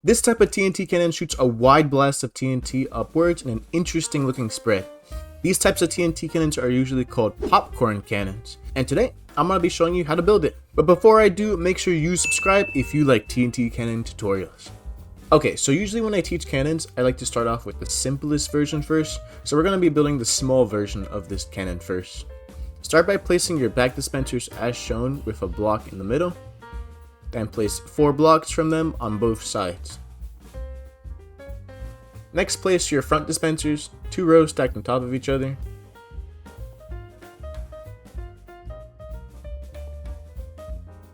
This type of TNT cannon shoots a wide blast of TNT upwards in an interesting looking spread. These types of TNT cannons are usually called popcorn cannons, and today I'm going to be showing you how to build it. But before I do, make sure you subscribe if you like TNT cannon tutorials. Okay, so usually when I teach cannons, I like to start off with the simplest version first, so we're going to be building the small version of this cannon first. Start by placing your back dispensers as shown with a block in the middle. Then place 4 blocks from them on both sides. Next, place your front dispensers, 2 rows stacked on top of each other.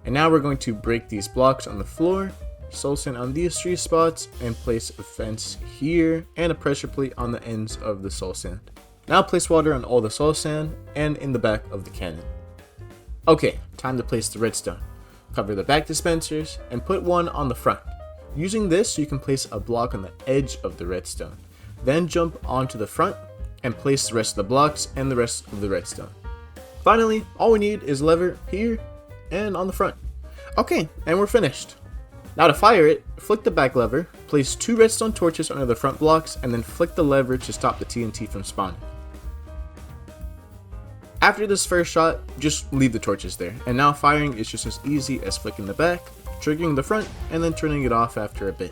And now we're going to break these blocks on the floor, soul sand on these 3 spots, and place a fence here and a pressure plate on the ends of the soul sand. Now place water on all the soul sand and in the back of the cannon. Okay, time to place the redstone. Cover the back dispensers and put one on the front. Using this, you can place a block on the edge of the redstone. Then jump onto the front and place the rest of the blocks and the rest of the redstone. Finally, all we need is a lever here and on the front. Okay, and we're finished. Now to fire it, flick the back lever, place 2 redstone torches under the front blocks, and then flick the lever to stop the TNT from spawning. After this first shot, just leave the torches there, and now firing is just as easy as flicking the back, triggering the front, and then turning it off after a bit.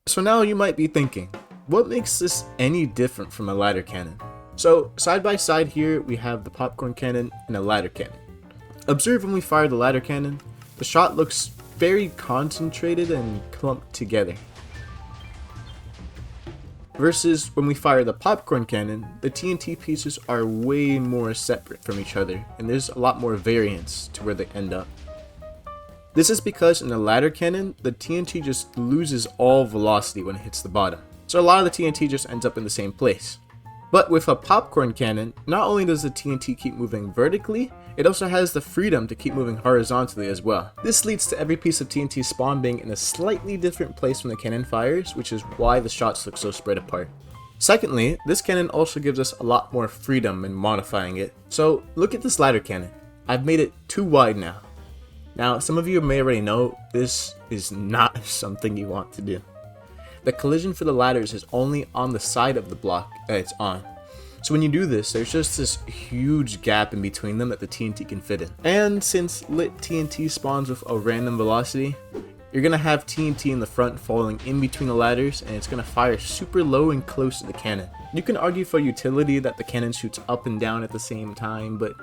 So now you might be thinking, what makes this any different from a ladder cannon? So side by side here we have the popcorn cannon and a ladder cannon. Observe when we fire the ladder cannon, the shot looks very concentrated and clumped together. Versus when we fire the popcorn cannon, the TNT pieces are way more separate from each other, and there's a lot more variance to where they end up. This is because in the ladder cannon, the TNT just loses all velocity when it hits the bottom, so a lot of the TNT just ends up in the same place. But with a popcorn cannon, not only does the TNT keep moving vertically, it also has the freedom to keep moving horizontally as well. This leads to every piece of TNT spawn being in a slightly different place when the cannon fires, which is why the shots look so spread apart. Secondly, this cannon also gives us a lot more freedom in modifying it. So look at this ladder cannon. I've made it too wide now. Now, some of you may already know this is not something you want to do. The collision for the ladders is only on the side of the block that it's on. So when you do this, there's just this huge gap in between them that the TNT can fit in. And since lit TNT spawns with a random velocity, you're going to have TNT in the front falling in between the ladders, and it's going to fire super low and close to the cannon. You can argue for utility that the cannon shoots up and down at the same time, but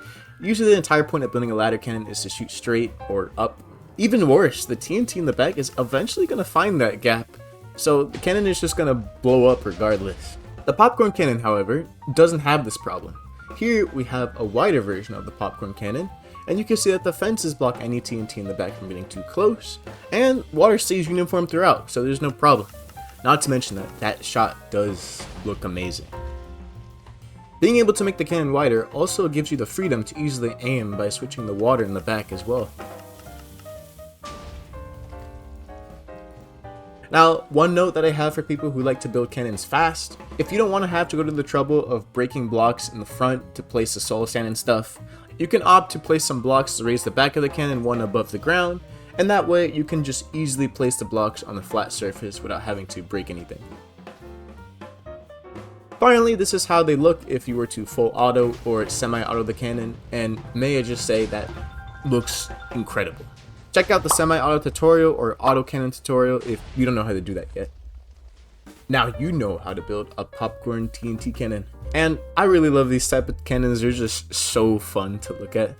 usually the entire point of building a ladder cannon is to shoot straight or up. Even worse, the TNT in the back is eventually going to find that gap, so the cannon is just going to blow up regardless. The popcorn cannon, however, doesn't have this problem. Here we have a wider version of the popcorn cannon, and you can see that the fences block any TNT in the back from getting too close, and water stays uniform throughout, so there's no problem. Not to mention that shot does look amazing. Being able to make the cannon wider also gives you the freedom to easily aim by switching the water in the back as well. Now, one note that I have for people who like to build cannons fast, if you don't want to have to go to the trouble of breaking blocks in the front to place the soul sand and stuff, you can opt to place some blocks to raise the back of the cannon one above the ground, and that way you can just easily place the blocks on the flat surface without having to break anything. Finally, this is how they look if you were to full auto or semi-auto the cannon, and may I just say that looks incredible. Check out the semi-auto tutorial or auto cannon tutorial if you don't know how to do that yet. Now you know how to build a popcorn TNT cannon. And I really love these type of cannons, they're just so fun to look at.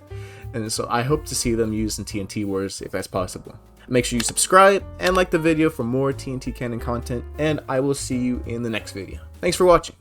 And so I hope to see them used in Tntwars if that's possible. Make sure you subscribe and like the video for more TNT cannon content, and I will see you in the next video. Thanks for watching.